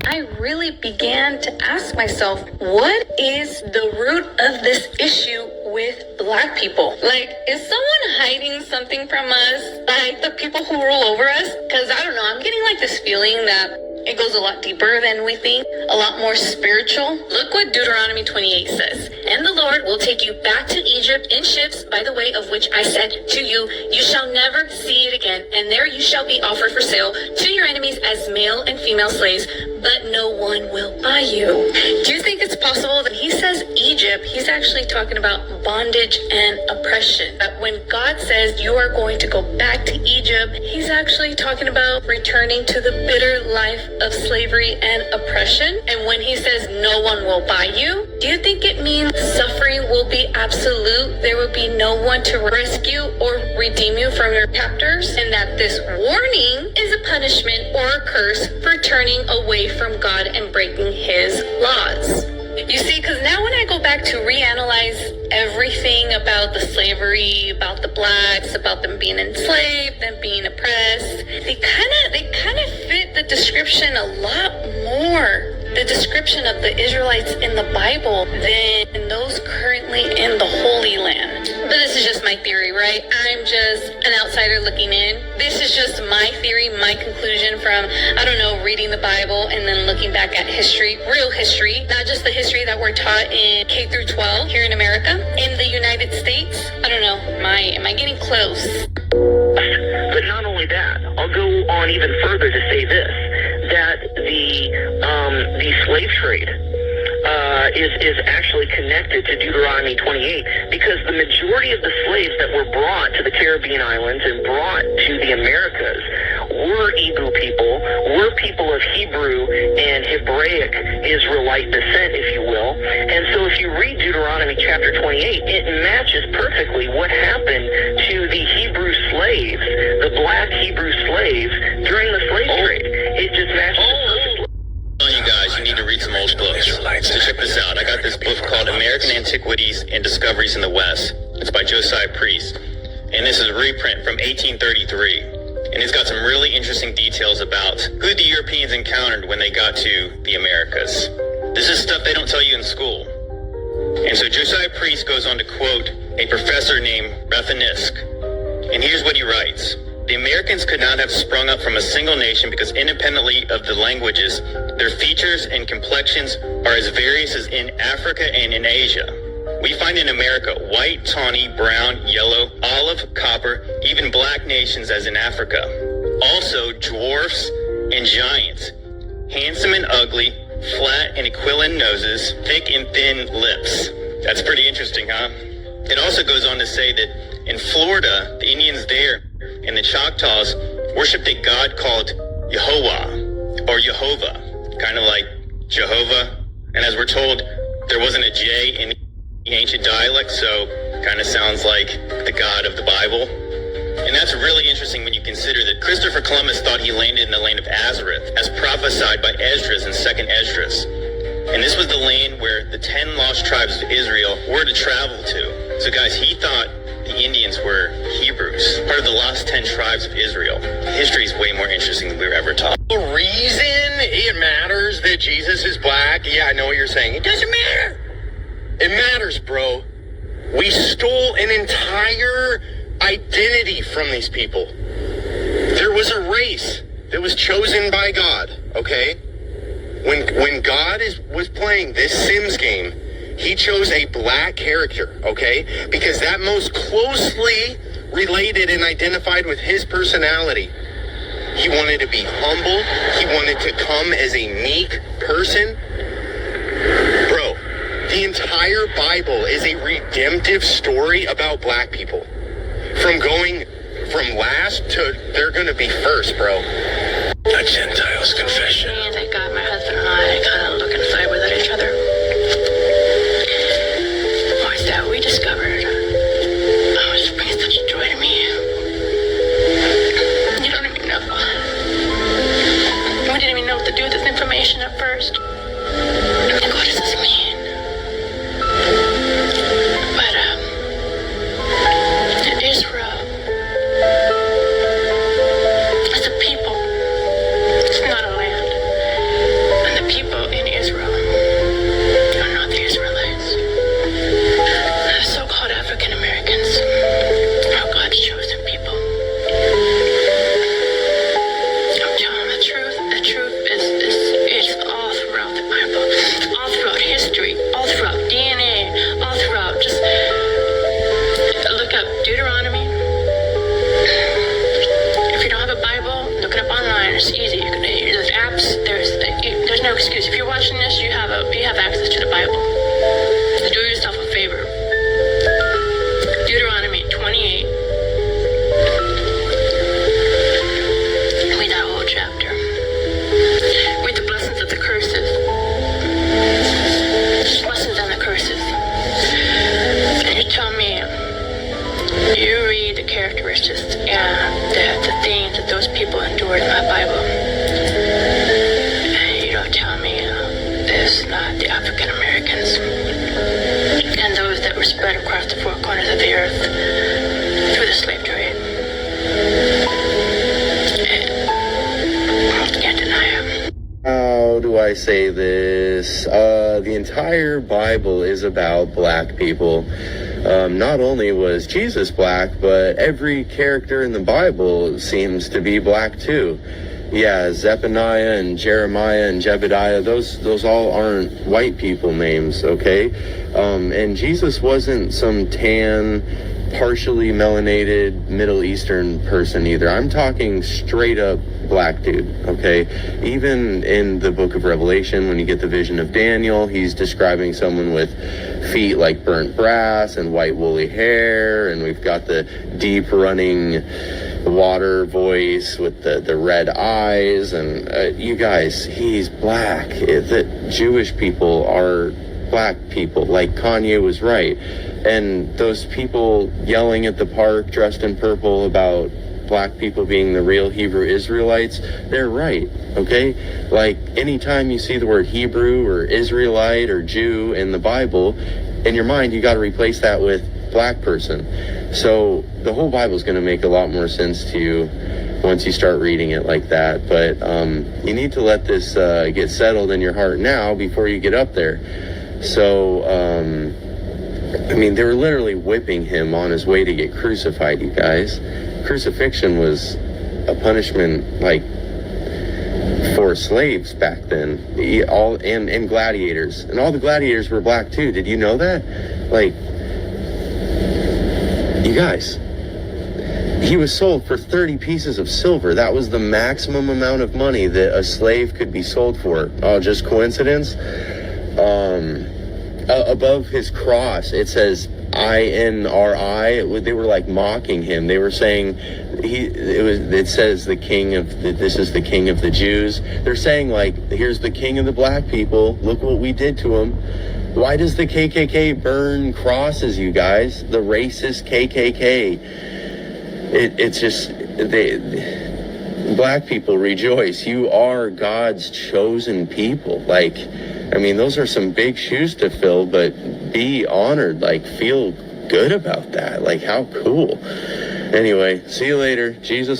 I really began to ask myself, what is the root of this issue with Black people? Like, is someone hiding something from us? Like the people who rule over us? Because I don't know, I'm getting like this feeling that it goes a lot deeper than we think, a lot more spiritual. Look what Deuteronomy 28 says. And the Lord will take you back to Egypt in ships by the way of which I said to you, you shall never see it again. And there you shall be offered for sale to your enemies as male and female slaves, but no one will buy you. Do you think it's possible that he says Egypt, he's actually talking about bondage and oppression? That when God says you are going to go back to Egypt, he's actually talking about returning to the bitter life of slavery and oppression. And when he says no one will buy you, do you think it means suffering will be absolute? There will be no one to rescue or redeem you from your captors? And that this warning is a punishment or a curse for turning away from God and breaking his laws. You see, because now when I go back to reanalyze everything about the slavery, about the Blacks, about them being enslaved, them being oppressed, they kind of fit the description a lot more, the description of the Israelites in the Bible than those currently in the Holy Land. But this is just my theory, right? I'm just an outsider looking in. This is just my theory, my conclusion from, I don't know, reading the Bible and then looking back at history, real history, not just the history that we're taught in K through 12 here in America. In the United States, I don't know, am I getting close? But not only that, I'll go on even further to say this, that the slave trade is actually connected to Deuteronomy 28, because the majority of the slaves that were brought to the Caribbean islands and brought to the Americas were Hebrew people, were people of Hebrew and Hebraic Israelite descent, if you will. And so if you read Deuteronomy chapter 28, it matches perfectly what happened to the Hebrew slaves, the Black Hebrew slaves during the slave trade. It just matches perfectly. You guys, you need to read some old books. So check this out. I got this book called American Antiquities and Discoveries in the West. It's by Josiah Priest. And this is a reprint from 1833. And it's got some really interesting details about who the Europeans encountered when they got to the Americas. This is stuff they don't tell you in school. And so Josiah Priest goes on to quote a professor named Rathenisk. And here's what he writes. The Americans could not have sprung up from a single nation because independently of the languages, their features and complexions are as various as in Africa and in Asia. We find in America white, tawny, brown, yellow, olive, copper, even black nations as in Africa. Also dwarfs and giants, handsome and ugly, flat and aquiline noses, thick and thin lips. That's pretty interesting, huh? It also goes on to say that in Florida, the Indians there and the Choctaws worshipped a god called Yehovah or Jehovah, kind of like Jehovah. And as we're told, there wasn't a J in the ancient dialect, so kind of sounds like the God of the Bible. And that's really interesting when you consider that Christopher Columbus thought he landed in the land of Azareth, as prophesied by Esdras in 2nd Esdras. And this was the land where the 10 lost tribes of Israel were to travel to. So guys, he thought the Indians were Hebrews, part of the lost 10 tribes of Israel. History is way more interesting than we were ever taught. The reason it matters that Jesus is black, yeah, I know what you're saying. It doesn't matter. It matters, bro. We stole an entire identity from these people. There was a race that was chosen by God, okay? When God was playing this Sims game, he chose a black character, okay? Because that most closely related and identified with his personality. He wanted to be humble. He wanted to come as a meek person. Bro, the entire Bible is a redemptive story about black people. From going from last to they're going to be first, bro. A Gentile's confession. Thank God my husband and I kind of look and fight with each other. Why is that? We discovered. Oh, it's bringing such joy to me. You don't even know. We didn't even know what to do with this information at first. Like, what does this mean? But, Israel, as a people, it's not a land. And the excuse. If you're watching this, you have access to the Bible. So do yourself a favor. Deuteronomy 28. Read that whole chapter. Read the blessings of the curses. Blessings and the curses. And you tell me, you read the characteristics and the things that those people endured in that Bible. And you don't tell me it's not the African Americans and those that were spread across the four corners of the earth through the slave trade. I can't deny it. How do I say this? The entire Bible is about black people. Not only was Jesus black, but every character in the Bible seems to be black too. Yeah, Zephaniah and Jeremiah and Jebediah, those all aren't white people names, okay? And Jesus wasn't some tan, partially melanated Middle Eastern person either. I'm talking straight up black dude, okay? Even in the book of Revelation, when you get the vision of Daniel, he's describing someone with feet like burnt brass and white woolly hair, and we've got the deep running water voice with the red eyes, and you guys, he's black. The Jewish people are black people, like Kanye was right. And those people yelling at the park dressed in purple about black people being the real Hebrew Israelites, they're right, okay? Like, anytime you see the word Hebrew or Israelite or Jew in the Bible, in your mind, you got to replace that with black person. So the whole Bible is going to make a lot more sense to you once you start reading it like that. But you need to let this get settled in your heart now before you get up there. So, I mean, they were literally whipping him on his way to get crucified, you guys. Crucifixion was a punishment, like, for slaves back then, and gladiators. And all the gladiators were black too. Did you know that? Like, you guys, he was sold for 30 pieces of silver. That was the maximum amount of money that a slave could be sold for. Oh, just coincidence? Above his cross, it says INRI. They were like mocking him. They were saying it says this is the king of the Jews. They're saying, like, here's the king of the black people. Look what we did to him. Why does the KKK burn crosses, you guys? The racist KKK. It's just, black people rejoice. You are God's chosen people. Like, I mean, those are some big shoes to fill, but be honored, like, feel good about that. Like, how cool. Anyway, see you later. Jesus